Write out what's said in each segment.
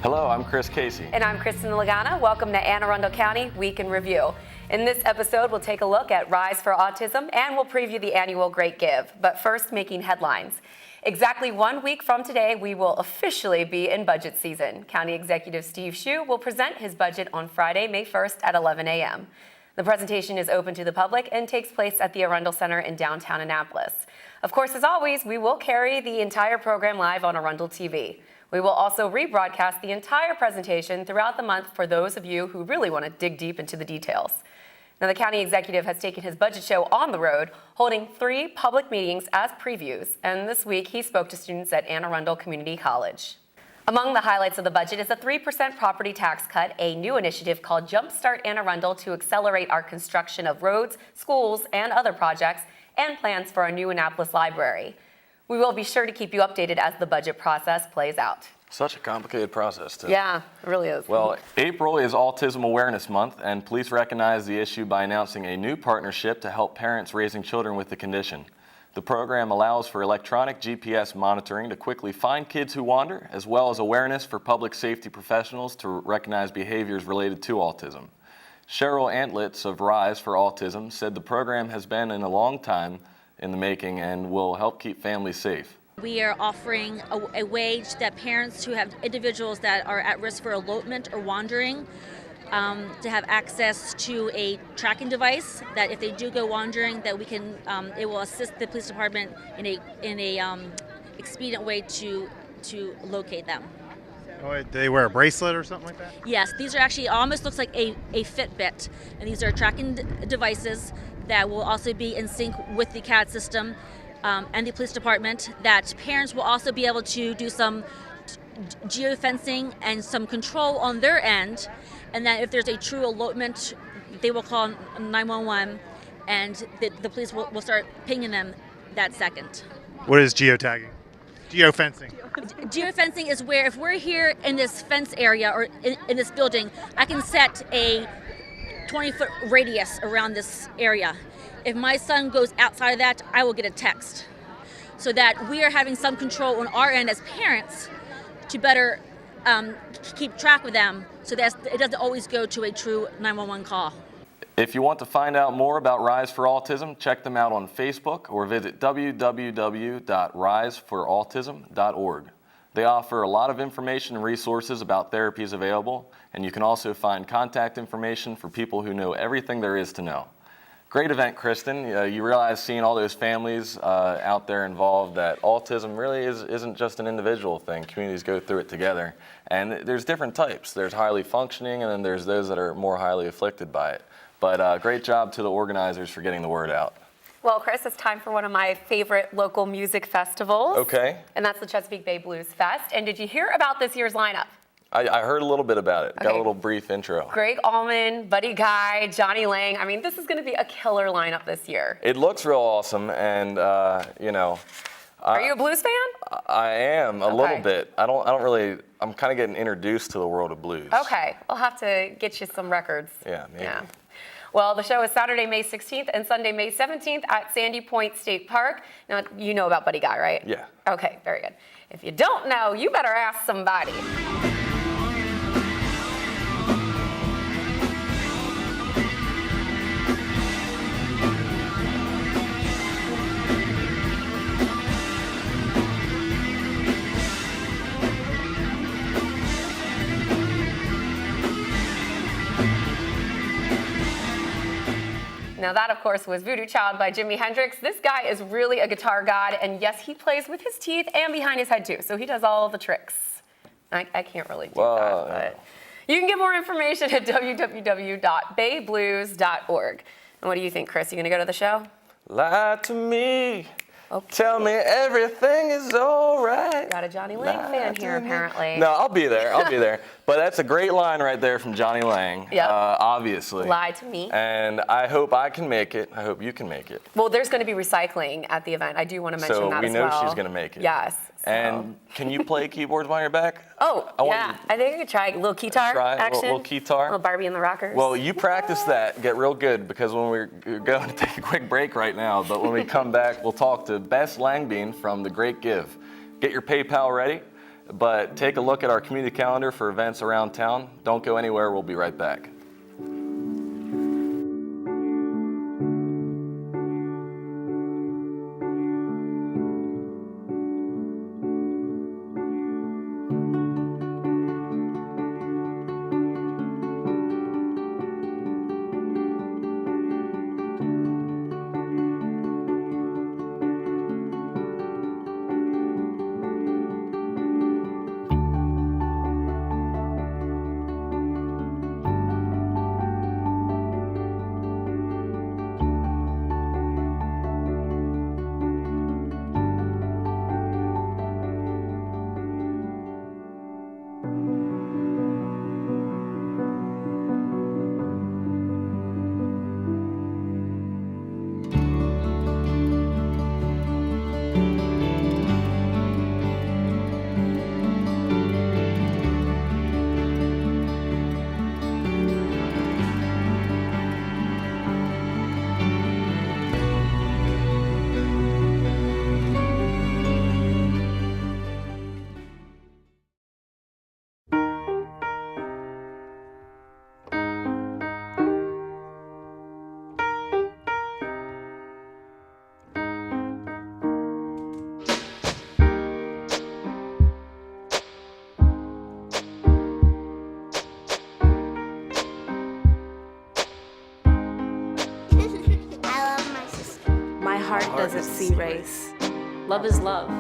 Hello, I'm Chris Casey. And I'm Kristen Lagana. Welcome to Arundel County Week in Review. In this episode, we'll take a look at Rise for Autism and we'll preview the annual Great Give. But first, making headlines. Exactly 1 week from today, we will officially be in budget season. County Executive Steve Shue will present his budget on Friday, May 1st at 11 a.m. The presentation is open to the public and takes place at the Arundel Center in downtown Annapolis. Of course, as always, we will carry the entire program live on Arundel TV. We will also rebroadcast the entire presentation throughout the month for those of you who really want to dig deep into the details. Now, the county executive has taken his budget show on the road, holding 3 public meetings as previews, and this week he spoke to students at Anne Arundel Community College. Among the highlights of the budget is a 3% property tax cut, a new initiative called Jumpstart Anne Arundel to accelerate our construction of roads, schools, and other projects, and plans for a new Annapolis library. We will be sure to keep you updated as the budget process plays out. Such a complicated process, too. Yeah, it really is. Well, April is Autism Awareness Month, and police recognize the issue by announcing a new partnership to help parents raising children with the condition. The program allows for electronic GPS monitoring to quickly find kids who wander, as well as awareness for public safety professionals to recognize behaviors related to autism. Cheryl Antlitz of Rise for Autism said the program has been in a long time in the making and will help keep families safe. We are offering a wage that parents who have individuals that are at risk for elopement or wandering to have access to a tracking device that if they do go wandering, that we can it will assist the police department in a expedient way to locate them. Oh, do they wear a bracelet or something like that? Yes, these are actually almost looks like a Fitbit, and these are tracking devices that will also be in sync with the CAD system and the police department, that parents will also be able to do some geofencing and some control on their end, and that if there's a true elopement, they will call 911 and the police will start pinging them that second. What is geotagging? Geofencing. Geofencing is where if we're here in this fence area or in this building, I can set a 20-foot radius around this area. If my son goes outside of that, I will get a text. So that we are having some control on our end as parents to better keep track of them so that it doesn't always go to a true 911 call. If you want to find out more about Rise for Autism, check them out on Facebook or visit www.riseforautism.org. They offer a lot of information and resources about therapies available, and you can also find contact information for people who know everything there is to know. Great event, Kristen. You realize seeing all those families out there involved that autism really isn't just an individual thing. Communities go through it together. And there's different types. There's highly functioning, and then there's those that are more highly afflicted by it. But great job to the organizers for getting the word out. Well, Chris, it's time for one of my favorite local music festivals. Okay. And that's the Chesapeake Bay Blues Fest. And did you hear about this year's lineup? I heard a little bit about it. Okay. Got a little brief intro. Greg Allman, Buddy Guy, Johnny Lang. I mean, this is going to be a killer lineup this year. It looks real awesome, and you know. Are you a blues fan? I am a little bit. I don't really. I'm kind of getting introduced to the world of blues. Okay, I'll have to get you some records. Yeah, maybe. Yeah. Well, the show is Saturday, May 16th and Sunday, May 17th at Sandy Point State Park. Now, you know about Buddy Guy, right? Yeah. Okay, very good. If you don't know, you better ask somebody. Now that, of course, was Voodoo Child by Jimi Hendrix. This guy is really a guitar god, and yes, he plays with his teeth and behind his head too, so he does all the tricks. I can't really do that, but you can get more information at www.bayblues.org. And what do you think, Chris? You gonna go to the show? Lie to me. Okay. Tell me everything is all right. Got a Johnny Lang fan here, apparently. No, I'll be there. But that's a great line right there from Johnny Lang. Yep. Obviously. Lie to me. And I hope I can make it. I hope you can make it. Well, there's going to be recycling at the event. I do want to mention that as well. So we know she's going to make it. Yes. So. And can you play keyboards while you're back? Oh, yeah. I think I could try a little keytar action. A little keytar. Little Barbie and the Rockers. Well, you practice that. Get real good, because when we're going to take a quick break right now, but when we come back, we'll talk to Bess Langbein from The Great Give. Get your PayPal ready. But take a look at our community calendar for events around town. Don't go anywhere. We'll be right back. Heart doesn't see race. Love is love.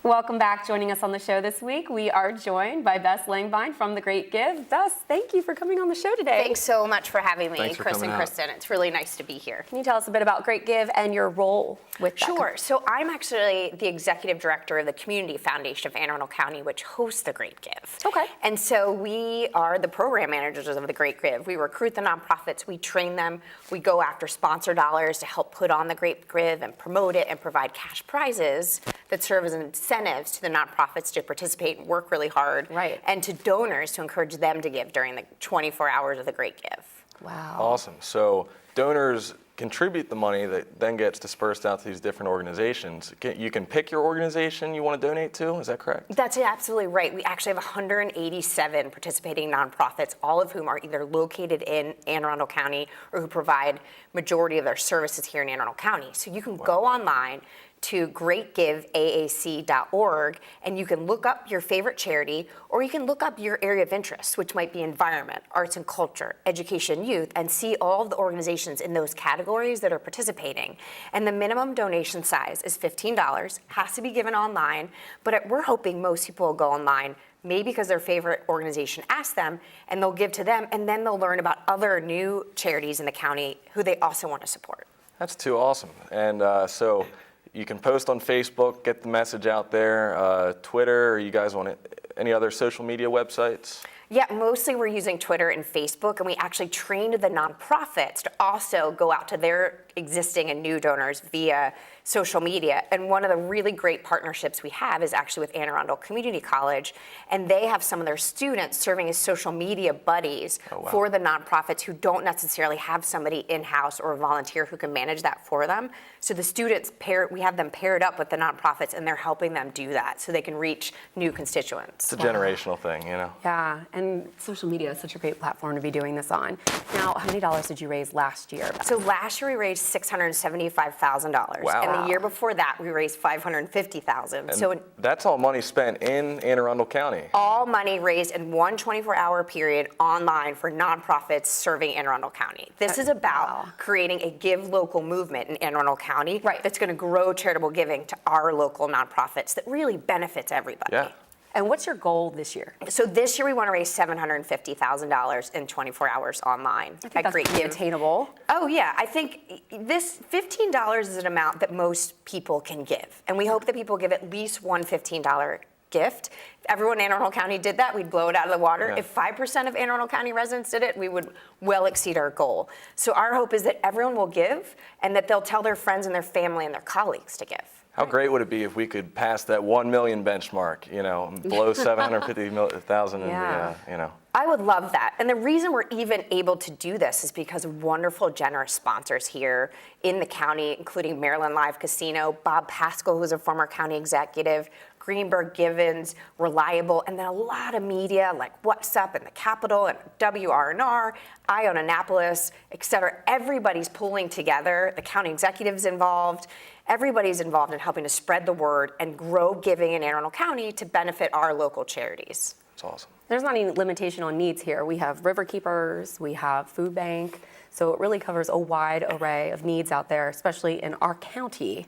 Welcome back. Joining us on the show this week, we are joined by Bess Langbein from The Great Give. Bess, thank you for coming on the show today. Thanks so much for having me, Thanks for Chris and coming out. Kristen. It's really nice to be here. Can you tell us a bit about Great Give and your role with that? Sure. So I'm actually the executive director of the Community Foundation of Anne Arundel County, which hosts The Great Give. Okay. And so we are the program managers of The Great Give. We recruit the nonprofits, we train them, we go after sponsor dollars to help put on The Great Give and promote it and provide cash prizes that serve as incentives to the nonprofits to participate and work really hard. Right. And to donors to encourage them to give during the 24 hours of The Great Give. Wow. Awesome. So donors contribute the money that then gets dispersed out to these different organizations. You can pick your organization you want to donate to, is that correct? That's absolutely right. We actually have 187 participating nonprofits, all of whom are either located in Anne Arundel County or who provide majority of their services here in Anne Arundel County. So you can go online to greatgivaac.org and you can look up your favorite charity, or you can look up your area of interest, which might be environment, arts and culture, education, youth, and see all of the organizations in those categories that are participating. And the minimum donation size is $15, has to be given online, but we're hoping most people will go online maybe because their favorite organization asked them, and they'll give to them, and then they'll learn about other new charities in the county who they also want to support. That's too awesome. And so you can post on Facebook, get the message out there, Twitter, or you guys want any other social media websites? Yeah, mostly we're using Twitter and Facebook, and we actually trained the nonprofits to also go out to their existing and new donors via social media. And one of the really great partnerships we have is actually with Anne Arundel Community College, and they have some of their students serving as social media buddies for the nonprofits who don't necessarily have somebody in-house or a volunteer who can manage that for them. So the students, we have them paired up with the nonprofits, and they're helping them do that so they can reach new constituents. It's a generational thing, you know? Yeah, and social media is such a great platform to be doing this on. Now, how many dollars did you raise last year? So last year we raised $675,000. Wow. And the year before that we raised $550,000. So that's all money spent in Anne Arundel County. all money raised in one 24-hour period online for nonprofits serving Anne Arundel County. This is about creating a give local movement in Anne Arundel County that's going to grow charitable giving to our local nonprofits that really benefits everybody. Yeah. And what's your goal this year? So this year we want to raise $750,000 in 24 hours online. I think that's pretty attainable. Oh yeah, I think this $15 is an amount that most people can give. And we hope that people give at least one $15 gift. If everyone in Anne Arundel County did that, we'd blow it out of the water. Yeah. If 5% of Anne Arundel County residents did it, we would well exceed our goal. So our hope is that everyone will give and that they'll tell their friends and their family and their colleagues to give. How great would it be if we could pass that 1 million benchmark, you know, below 750,000 in Yeah. the, you know. I would love that. And the reason we're even able to do this is because of wonderful, generous sponsors here in the county, including Maryland Live Casino, Bob Pascal, who's a former county executive, Greenberg Givens, Reliable, and then a lot of media like What's Up and the Capitol and WRNR, Ion Annapolis, et cetera. Everybody's pulling together. The county executives involved. Everybody's involved in helping to spread the word and grow giving in Anne Arundel County to benefit our local charities. It's awesome. There's not any limitation on needs here. We have river keepers, we have food bank, so it really covers a wide array of needs out there, especially in our county.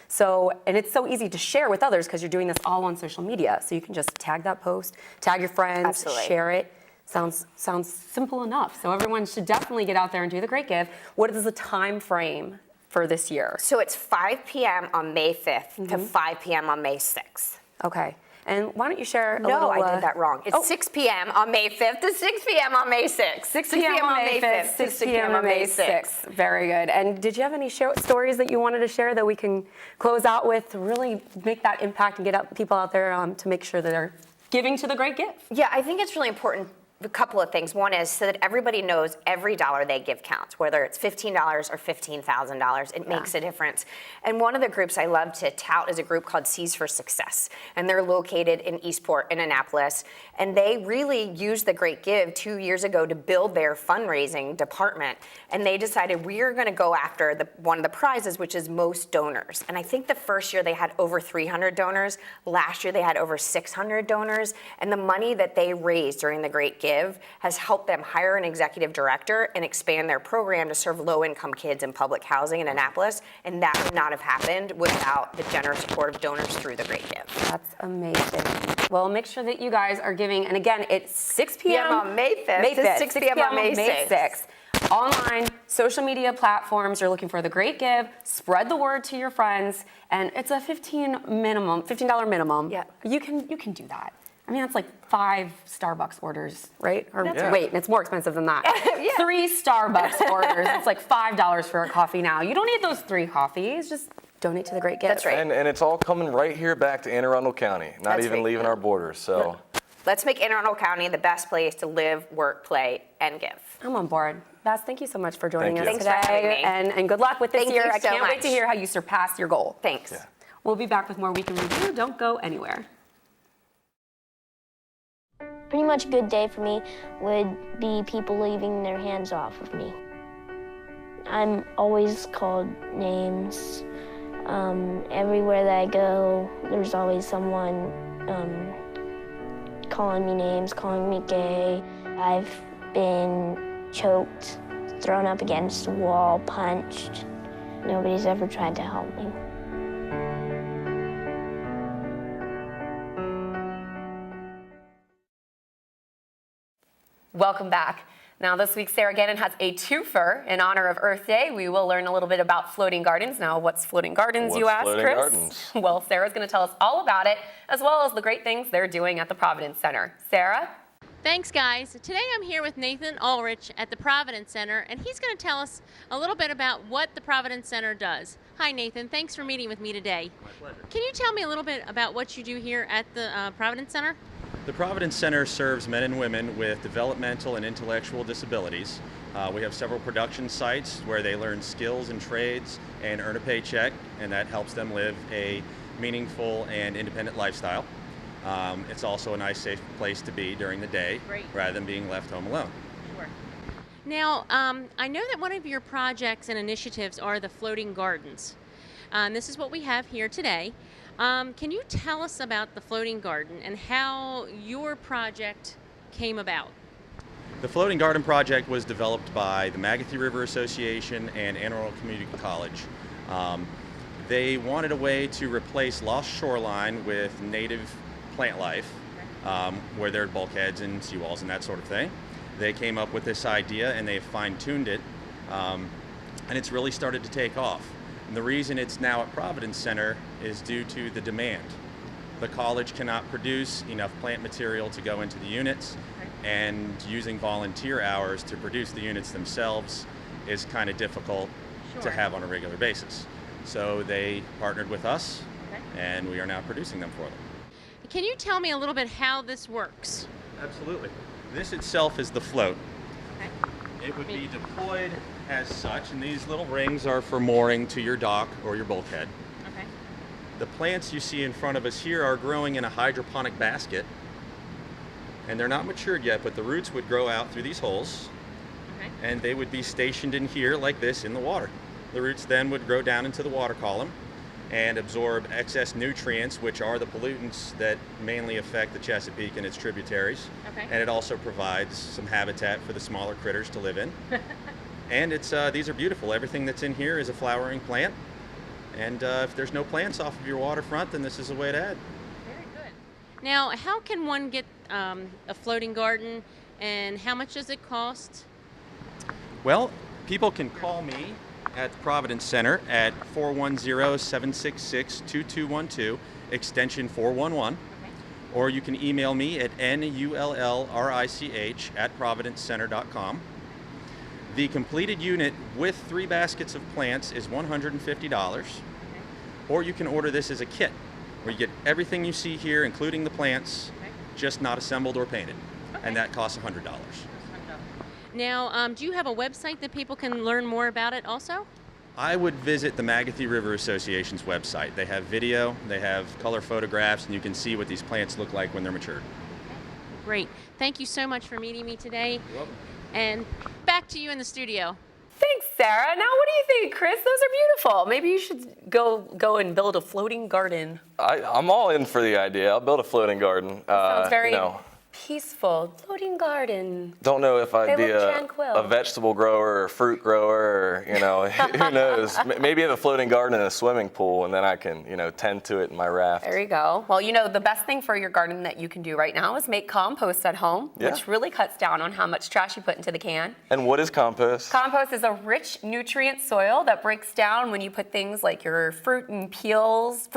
So, and it's so easy to share with others because you're doing this all on social media. So you can just tag that post, tag your friends, Absolutely. share it. Sounds simple enough. So everyone should definitely get out there and do the Great Give. What is the time frame for this year? So it's 5 p.m. on May 5th to 5 p.m. on May 6th. Okay. And why don't you share a No, little... I did that wrong. It's 6 p.m. on May 5th to 6 p.m. on May 6th. 6 p.m. on May 5th, 6 p.m. on May 6th. Very good. And did you have any stories that you wanted to share that we can close out with to really make that impact and get people out there to make sure that they're giving to the Great Give? Yeah, I think it's really important. A couple of things. One is so that everybody knows every dollar they give counts, whether it's $15 or $15,000. It makes a difference. And one of the groups I love to tout is a group called C's for Success. And they're located in Eastport in Annapolis. And they really used the Great Give 2 years ago to build their fundraising department. And they decided we are going to go after one of the prizes, which is most donors. And I think the first year they had over 300 donors. Last year they had over 600 donors. And the money that they raised during the Great Give has helped them hire an executive director and expand their program to serve low-income kids in public housing in Annapolis, and that would not have happened without the generous support of donors through the Great Give. That's amazing. Well, make sure that you guys are giving, and again, it's 6 p.m. on May 5th to 6 p.m. on May 6th. Online, social media platforms, you're looking for the Great Give, spread the word to your friends, and it's a $15 minimum. Yeah. You can do that. I mean, that's like 5 Starbucks orders, right? Or right. wait, it's more expensive than that. Yeah. 3 Starbucks orders. It's like $5 for a coffee now. You don't need those 3 coffees. Just donate to the Great Give. That's right. And it's all coming right here back to Anne Arundel County, not That's even right. leaving our borders. So Let's make Anne Arundel County the best place to live, work, play, and give. I'm on board. Bess, thank you so much for joining Thank us you. today. Thanks for having me. And good luck with this Thank year. you I so can't wait much. to hear how you surpass your goal. Thanks. Yeah. We'll be back with more Week in Review. Don't go anywhere. Pretty much a good day for me would be people leaving their hands off of me. I'm always called names. Everywhere that I go, there's always someone calling me names, calling me gay. I've been choked, thrown up against a wall, punched. Nobody's ever tried to help me. Welcome back. Now, this week, Sara Gannon has a twofer in honor of Earth Day. We will learn a little bit about floating gardens. Now, what's floating gardens, you What's ask, floating Chris? gardens? Well, Sarah's going to tell us all about it, as well as the great things they're doing at the Providence Center. Sarah? Thanks, guys. Today I'm here with Nathan Ullrich at the Providence Center, and he's going to tell us a little bit about what the Providence Center does. Hi, Nathan. Thanks for meeting with me today. My pleasure. Can you tell me a little bit about what you do here at the Providence Center? The Providence Center serves men and women with developmental and intellectual disabilities. We have several production sites where they learn skills and trades and earn a paycheck, and that helps them live a meaningful and independent lifestyle. It's also a nice, safe place to be during the day, Great. rather than being left home alone. Sure. Now, I know that one of your projects and initiatives are the floating gardens. This is what we have here today. Can you tell us about the floating garden and how your project came about? The Floating Garden Project was developed by the Magothy River Association and Anne Arundel Community College. They wanted a way to replace lost shoreline with native plant life, where there are bulkheads and seawalls and that sort of thing. They came up with this idea and they've fine-tuned it, and it's really started to take off. And the reason it's now at Providence Center is due to the demand. The college cannot produce enough plant material to go into the units, and using volunteer hours to produce the units themselves is kind of difficult to have on a regular basis. So they partnered with us, and we are now producing them for them. Can you tell me a little bit how this works? Absolutely. This itself is the float. Okay. It would be deployed as such, and these little rings are for mooring to your dock or your bulkhead. Okay. The plants you see in front of us here are growing in a hydroponic basket, and they're not matured yet, but the roots would grow out through these holes, Okay. and they would be stationed in here like this in the water. The roots then would grow down into the water column and absorb excess nutrients, which are the pollutants that mainly affect the Chesapeake and its tributaries. Okay. And it also provides some habitat for the smaller critters to live in. And these are beautiful. Everything that's in here is a flowering plant. And if there's no plants off of your waterfront, then this is a way to add. Very good. Now, how can one get a floating garden, and how much does it cost? Well, people can call me at Providence Center at 410-766-2212, extension 411. Okay. Or you can email me at nullrich@providencecenter.com. The completed unit with 3 baskets of plants is $150. Or you can order this as a kit, where you get everything you see here, including the plants, just not assembled or painted. And that costs $100. Now, do you have a website that people can learn more about it also? I would visit the Magothy River Association's website. They have video, they have color photographs, and you can see what these plants look like when they're matured. Great. Thank you so much for meeting me today. You're welcome. And back to you in the studio. Thanks, Sarah. Now, what do you think, Chris? Those are beautiful. Maybe you should go and build a floating garden. I'm all in for the idea. I'll build a floating garden. Sounds very peaceful. Floating garden. Don't know if I'd They be look tranquil. a vegetable grower or a fruit grower or, who knows. Maybe have a floating garden in a swimming pool, and then I can, tend to it in my raft. There you go. Well, the best thing for your garden that you can do right now is make compost at home, Yeah. which really cuts down on how much trash you put into the can. And what is compost? Compost is a rich nutrient soil that breaks down when you put things like your fruit peels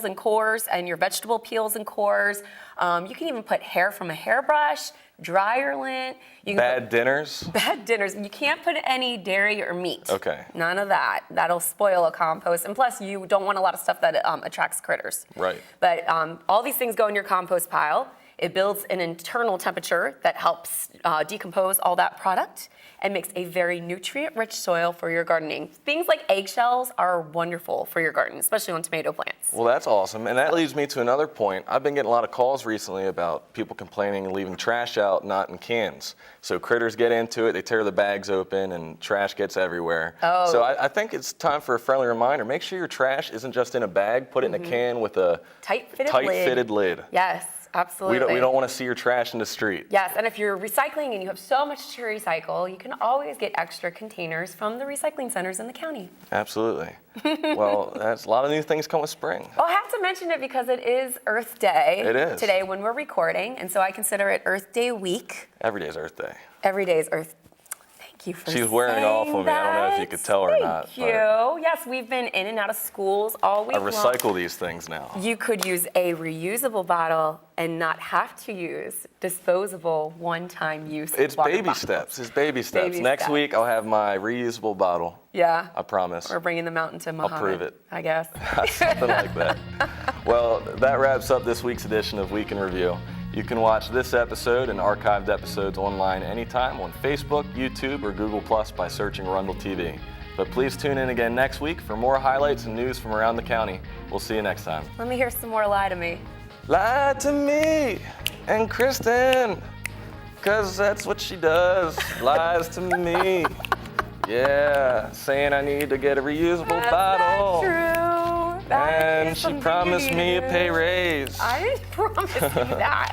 and cores, and your vegetable peels and cores. You can even put hair from a hairbrush, dryer lint. You can Bad dinners? Bad dinners. You can't put any dairy or meat. Okay. None of that. That'll spoil a compost. And plus, you don't want a lot of stuff that attracts critters. Right. But all these things go in your compost pile. It builds an internal temperature that helps decompose all that product and makes a very nutrient-rich soil for your gardening. Things like eggshells are wonderful for your garden, especially on tomato plants. Well, that's awesome. And that leads me to another point. I've been getting a lot of calls recently about people complaining and leaving trash out, not in cans. So critters get into it, they tear the bags open, and trash gets everywhere. Oh. So I think it's time for a friendly reminder. Make sure your trash isn't just in a bag. Put it in a can with a Tight-fitted lid. Yes, absolutely. We don't want to see your trash in the street. Yes, and if you're recycling and you have so much to recycle, you can always get extra containers from the recycling centers in the county. Absolutely. Well, that's a lot of new things come with spring. Well, I have to mention it because it is Earth Day. It is. Today when we're recording, and so I consider it Earth Day week. Every day is Earth Day. Every day is Earth. Thank you for She's wearing saying off on me. I don't know if you that. could tell or not. Thank you. Yes, we've been in and out of schools all week I long. recycle these things now. You could use a reusable bottle and not have to use disposable one-time use It's water baby bottles. steps. It's baby steps. Baby Next steps. week, I'll have my reusable bottle. Yeah. I promise. We're bringing them out into Muhammad. prove it. I guess. Something like that. Well, that wraps up this week's edition of Week in Review. You can watch this episode and archived episodes online anytime on Facebook, YouTube, or Google Plus by searching Arundel TV. But please tune in again next week for more highlights and news from around the county. We'll see you next time. Let me hear some more lie to me. Lie to me and Kristen, 'cause that's what she does, lies to me. Yeah, saying I need to get a reusable That's bottle. not true. That And is she something promised you me a do. pay raise. I didn't promise you that.